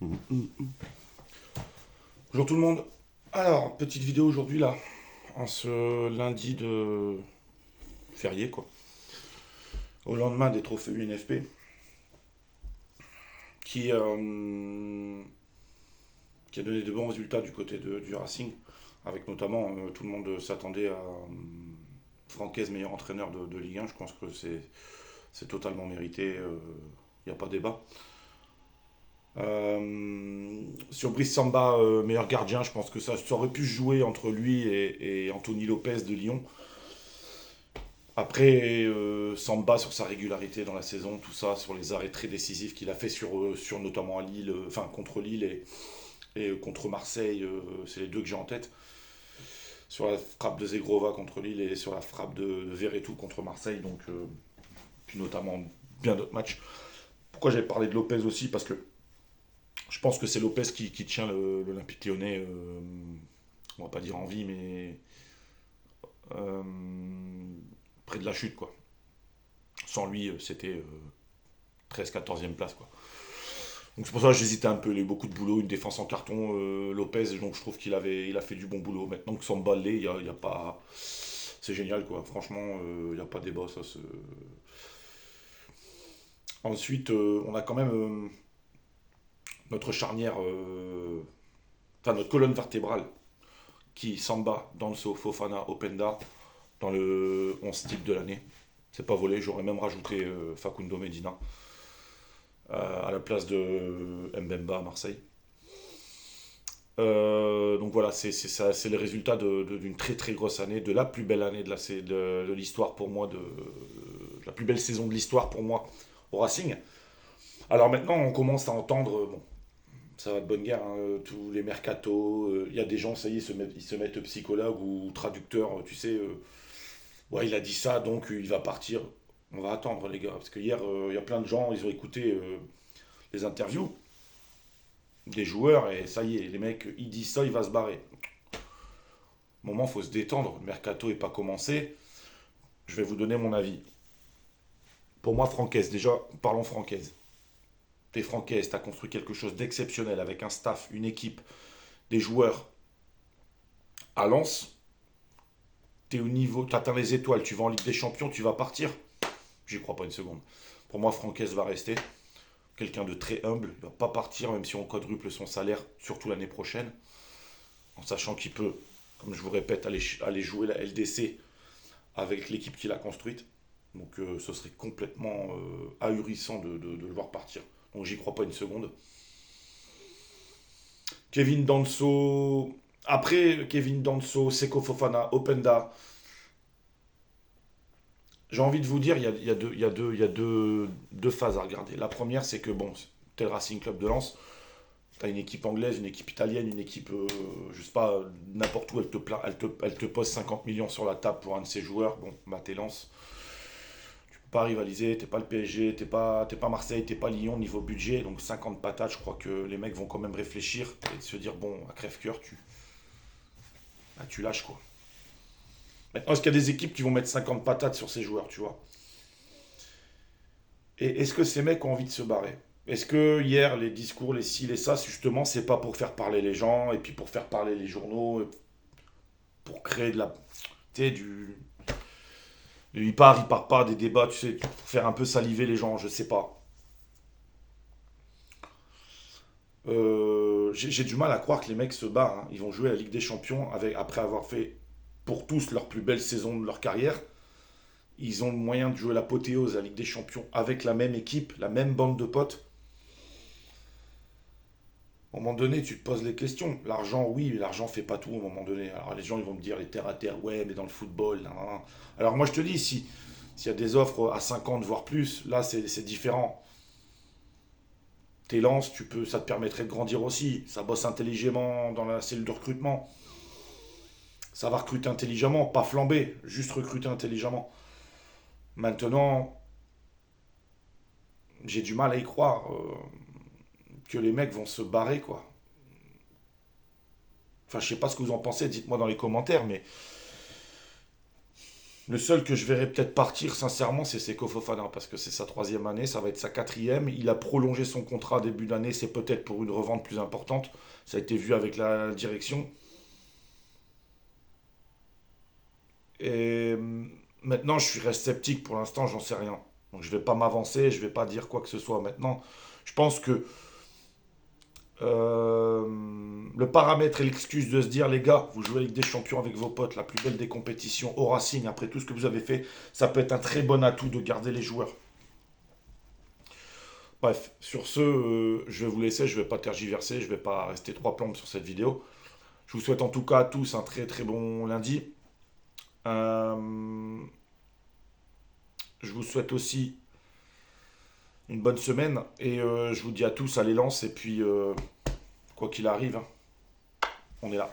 Bonjour tout le monde. Alors, petite vidéo aujourd'hui là, en ce lundi de férié quoi, au lendemain des trophées UNFP, qui, euh, qui a donné de bons résultats du côté du Racing, avec notamment tout le monde s'attendait à Francaise meilleur entraîneur de Ligue 1. Je pense que c'est totalement mérité, il n'y a pas débat. Sur Brice Samba, meilleur gardien, je pense que ça aurait pu se jouer entre lui et Anthony Lopez de Lyon. Après, Samba sur sa régularité dans la saison, tout ça, sur les arrêts très décisifs qu'il a fait sur notamment à Lille, enfin contre Lille et contre Marseille, c'est les deux que j'ai en tête. Sur la frappe de Zegrova contre Lille et sur la frappe de Verretou contre Marseille, donc puis notamment bien d'autres matchs. Pourquoi j'avais parlé de Lopez aussi? Parce que je pense que c'est Lopez qui tient l'Olympique lyonnais, on va pas dire en vie, mais euh, près de la chute, quoi. Sans lui, c'était 13-14e place, quoi. Donc c'est pour ça que j'hésitais un peu. Il a eu beaucoup de boulot, une défense en carton, Lopez, donc je trouve il a fait du bon boulot. Maintenant que Samba l'est, il y a pas. C'est génial, quoi. Franchement, il n'y a pas débat, ça. Ensuite, on a quand même notre charnière, enfin notre colonne vertébrale, qui Samba, Danso, Fofana, Openda, dans le 11 type de l'année. C'est pas volé, j'aurais même rajouté Facundo Medina à la place de Mbemba à Marseille. Donc voilà, c'est le résultat d'une très très grosse année, de la plus belle année de l'histoire pour moi, de la plus belle saison de l'histoire pour moi au Racing. Alors maintenant, on commence à entendre, bon, ça va de bonne guerre, hein, tous les mercatos, il y a des gens, ça y est, ils se mettent psychologue ou traducteur, tu sais, ouais, il a dit ça, donc il va partir. On va attendre, les gars, parce que hier, il y a plein de gens, ils ont écouté les interviews des joueurs, et ça y est, les mecs, ils disent ça, il va se barrer. Moment, faut se détendre. Le mercato n'est pas commencé. Je vais vous donner mon avis. Pour moi, Francaise, déjà, parlons Francaise. T'es Francaise, t'as construit quelque chose d'exceptionnel avec un staff, une équipe, des joueurs à Lens. T'es au niveau, t'atteins les étoiles, tu vas en Ligue des Champions, tu vas partir. J'y crois pas une seconde. Pour moi, Francaise va rester. Quelqu'un de très humble. Il va pas partir, même si on quadruple son salaire, surtout l'année prochaine. En sachant qu'il peut, comme je vous répète, aller jouer la LDC avec l'équipe qu'il a construite. Donc ce serait complètement ahurissant de le voir partir. Donc j'y crois pas une seconde. Kevin Danso. Après Kevin Danso, Seko Fofana, Openda, j'ai envie de vous dire, il y a deux phases à regarder. La première, c'est que bon, tel Racing Club de Lens, tu as une équipe anglaise, une équipe italienne, une équipe, je sais pas, n'importe où, elle te pose 50 millions sur la table pour un de ses joueurs. Bon, bah t'es Lens, pas rivaliser, t'es pas le PSG, t'es pas Marseille, t'es pas Lyon niveau budget, donc 50 patates, je crois que les mecs vont quand même réfléchir et se dire, bon, à crève-cœur, bah, tu lâches quoi. Maintenant, est-ce qu'il y a des équipes qui vont mettre 50 patates sur ces joueurs, tu vois? Et est-ce que ces mecs ont envie de se barrer? Est-ce que hier, les discours, les ci, les ça, justement, c'est pas pour faire parler les gens et puis pour faire parler les journaux, pour créer de la. Tu sais, il part pas des débats, tu sais, pour faire un peu saliver les gens, je sais pas. J'ai du mal à croire que les mecs se barrent, hein. Ils vont jouer la Ligue des Champions après avoir fait pour tous leur plus belle saison de leur carrière. Ils ont le moyen de jouer l'apothéose à la Ligue des Champions avec la même équipe, la même bande de potes. À un moment donné, tu te poses les questions. L'argent, oui, l'argent fait pas tout à un moment donné. Alors les gens, ils vont me dire, les terre à terre, ouais, mais dans le football, nan, nan, nan. Alors moi, je te dis, s'il y a des offres à 50 voire plus, là, c'est différent. Tes lances, ça te permettrait de grandir aussi. Ça bosse intelligemment dans la cellule de recrutement. Ça va recruter intelligemment, pas flamber, juste recruter intelligemment. Maintenant, j'ai du mal à y croire que les mecs vont se barrer, quoi. Enfin, je sais pas ce que vous en pensez, dites-moi dans les commentaires, mais Le seul que je verrais peut-être partir, sincèrement, c'est Seko Fofana, parce que c'est sa troisième année, ça va être sa quatrième. Il a prolongé son contrat début d'année, c'est peut-être pour une revente plus importante. Ça a été vu avec la direction. Et maintenant, je suis resté sceptique pour l'instant, j'en sais rien. Donc je vais pas m'avancer, je vais pas dire quoi que ce soit maintenant. Je pense que euh, le paramètre et l'excuse de se dire, les gars, vous jouez avec des champions avec vos potes, la plus belle des compétitions au Racing, après tout ce que vous avez fait, ça peut être un très bon atout de garder les joueurs. Bref, sur ce, je vais vous laisser, je vais pas tergiverser, je vais pas rester trois plombes sur cette vidéo. Je vous souhaite en tout cas à tous un très très bon lundi. Euh, je vous souhaite aussi une bonne semaine et je vous dis à tous, allez lance et puis quoi qu'il arrive, hein, on est là.